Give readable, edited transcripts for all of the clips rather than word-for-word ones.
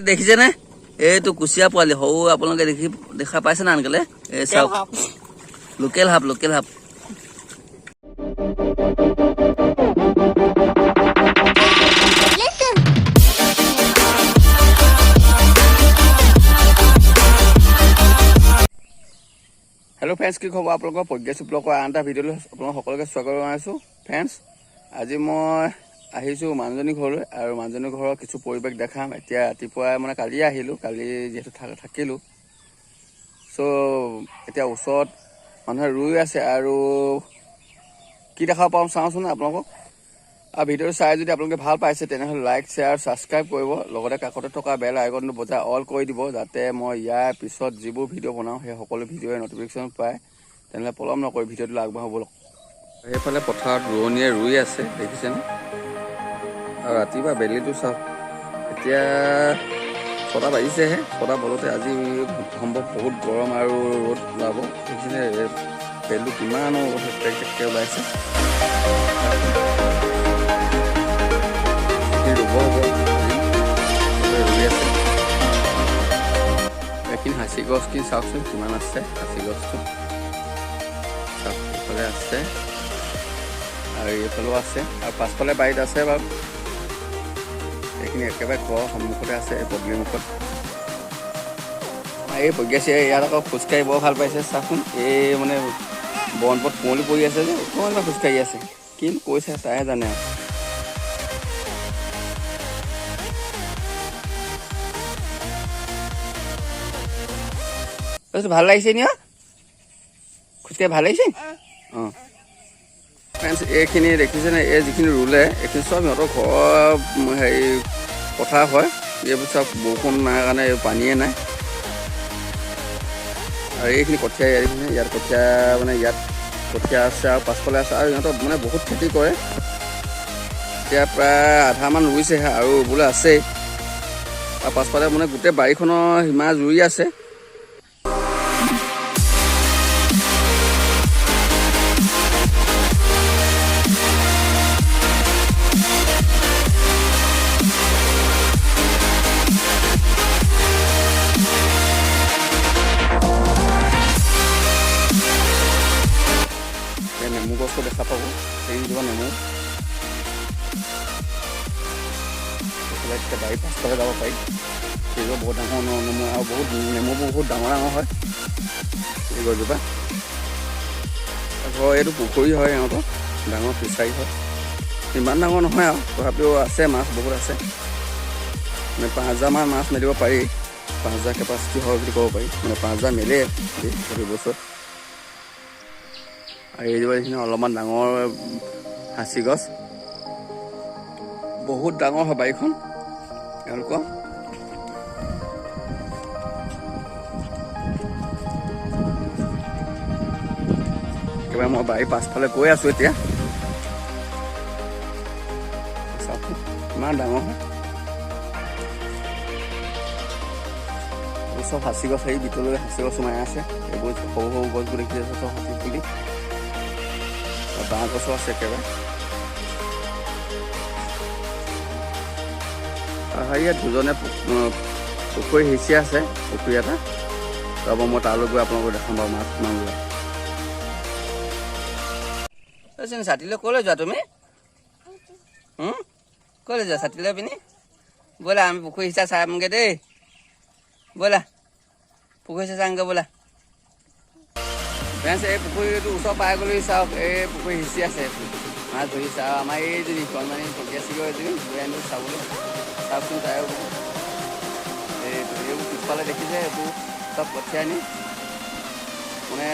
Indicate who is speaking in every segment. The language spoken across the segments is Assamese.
Speaker 1: দেখিছেনে এইটো কুচিয়া পোৱালি সৰু আপোনালোকে দেখা পাইছে না আনকালে এই চাওক লোকেল হাপ হেল্ল' ফ্ৰেণ্ডছ কি খবৰ আপোনালোকৰ প্ৰজ্ঞাচী ব্লগৰ আন এটা ভিডিঅ'লৈ আপোনালোক সকলোকে স্বাগত জনাইছোঁ ফ্ৰেণ্ডছ আজি মই আহিছোঁ মানুহজনী ঘৰলৈ আৰু মানুহজনী ঘৰৰ কিছু পৰিৱেশ দেখাম এতিয়া ৰাতিপুৱা মানে কালি আহিলোঁ কালি যিহেতু থাকিলোঁ চ' এতিয়া ওচৰত মানুহে ৰুই আছে আৰু কি দেখাব পাওঁ চাওঁচোন আপোনালোকক আৰু ভিডিঅ'টো চাই যদি আপোনালোকে ভাল পাইছে তেনেহ'লে লাইক শ্বেয়াৰ ছাবস্ক্ৰাইব কৰিব লগতে কাষতে থকা বেল আইকনটো বজাই অল কৰি দিব যাতে মই ইয়াৰ পিছত যিবোৰ ভিডিঅ' বনাওঁ সেই সকলো ভিডিঅ'ৰ নটিফিকেশ্যন পায় তেনেহ'লে পলম নকৰি ভিডিঅ'টো আগবঢ়াব সেইফালে পথাৰত ৰোৱনীয়ে ৰুই আছে দেখিছেনে আৰু ৰাতিপুৱা বেলিটো চাওক এতিয়া 6টা বাজিছেহে 6টা বজতে আজি সম্ভৱ বহুত গৰম আৰু ৰ'দ ওলাব দেখিছেনে বেলিটো কিমান ওলাইছে এইখিনি সাঁচি গছখিনি চাওকচোন কিমান আছে সাঁচি গছটো চাওক এইফালে আছে আৰু এইফালেও আছে আৰু পাছফালে বাৰীত আছে বাৰু এইখিনি একেবাৰে ঘৰৰ সন্মুখতে আছে এই পদূলিমুখত এই প্ৰজ্ঞাচী ইয়াত আকৌ খোজকাঢ়ি বৰ ভাল পাইছে চাচোন এই মানে বনপথ কুঁৱলী পৰি আছে যে অকণমান খোজকাঢ়ি আছে কিন্তু কৈছে তাইহে জানে আৰু ভাল লাগিছে নি খোজকাঢ়ি ভাল লাগিছে অঁ ফ্ৰেণ্ডছ এইখিনি দেখিছেনে এই যিখিনি ৰুলে এইখিনি চব সিহঁতৰ ঘৰৰ হেৰি পথাৰ হয় এইবোৰ চব বৰষুণ নাই কাৰণে পানীয়ে নাই আৰু এইখিনি কঠীয়া ইয়াত কঠীয়া মানে ইয়াত কঠীয়া আছে আৰু পাছফালে আছে আৰু সিহঁতৰ মানে বহুত খেতি কৰে এতিয়া প্ৰায় আধামান ৰুইছেহে আৰু বোলে আছেই আৰু পাছফালে মানে গোটেই বাৰীখনৰ সীমা জুৰি আছে নেমু গছো দেখা পাব এই দিব নেমু এতিয়া বাৰী পাছফালে যাব পাৰি সেইবোৰ বহুত ডাঙৰ নেমু আৰু বহুত নেমুবোৰ বহুত ডাঙৰ হয় এই গছজোপা ঘৰ এইটো পুখুৰী হয় সিহঁতৰ ডাঙৰ ফিচাৰী হয় ইমান ডাঙৰ নহয় আৰু তথাপিও আছে মাছ বহুত আছে মানে 5,000মান মাছ মেলিব পাৰি 5,000 কেপাচিটি হয় বুলি ক'ব পাৰি মানে 5,000 মেলে প্ৰতি বছৰ আৰু এইজোপা এইখিনি অলপমান ডাঙৰ সাঁচি গছ বহুত ডাঙৰ হয় বাৰীখন তেওঁলোকৰ একেবাৰে মই বাৰী পাছফালে গৈ আছোঁ এতিয়া চাওকচোন ইমান ডাঙৰ হয় চব সাঁচি গছ সেই ভিতৰলৈ সাঁচি গছ সোমাই আছে এইবোৰ সৰু সৰু গছবোৰ দেখি আছে চব সাঁচি পুলি বাঁহ গছো আছে একেবাৰে আৰু ইয়াত দুজনে পুখুৰী সিঁচি আছে পুখুৰী এটা তাৰপৰা মই তালৈ গৈ আপোনালোকক দেখাম বাৰু মাছ মাংস ছাতিলৈ ক'লৈ যোৱা তুমি ক'লৈ যোৱা ছাতিলৈ পিনি ব'লা আমি পুখুৰী সিঁচা চামগৈ দেই ব'লা পুখুৰী সিঁচা চামগৈ ব'লা ফ্ৰেণ্ডছ এই পুখুৰীটো ওচৰ পাই গ'লে চাওক এই পুখুৰী সিঁচি আছে মাছ ধৰিছে আৰু আমাৰ এইজনী কণমানি প্ৰজ্ঞাচী এজনী লৈ আনিলোঁ চাবলৈ চাওকচোন তাই এইবোৰ পিছফালে দেখিছে এইবোৰ চব কঠীয়া আনি মানে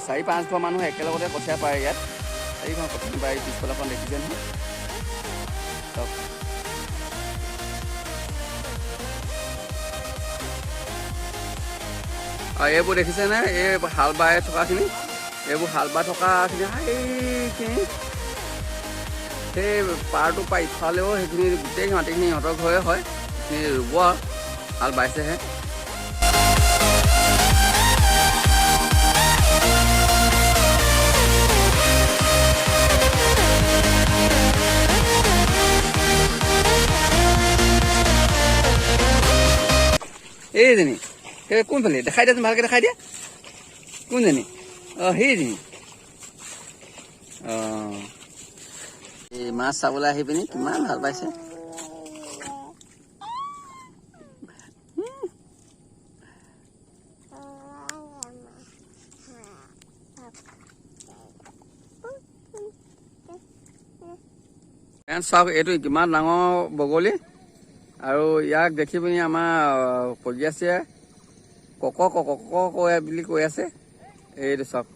Speaker 1: 4-5 ঘৰ মানুহ একেলগতে কঠীয়া পাৰে ইয়াত এইখন কঠীয়া পাৰি পিছফালেখন দেখিছে নহয় চব আৰু এইবোৰ দেখিছেনে এই হাল বাই থকাখিনি এইবোৰ হাল বাই থকাখিনি সেইখিনি সেই পাৰটো পৰা ইফালেও সেইখিনি গোটেই মাটিখিনি সিহঁতৰ ঘৰে হয় সেইখিনি ৰুব হাল বাইছেহে এইজনী সেই কোনফালে দেখাই দিয়াচোন, ভালকৈ দেখাই দিয়া। কোনজনী? অঁ সেইজনী। অঁ এই মাছ চাবলৈ আহি পিনি কিমান ভাল পাইছে। চাওক এইটো কিমান ডাঙৰ বগলী, আৰু ইয়াক দেখি পিনি আমাৰ পগিয়াচীয়ে কক কক কক কয় বুলি কৈ আছে। এইটো চাওক।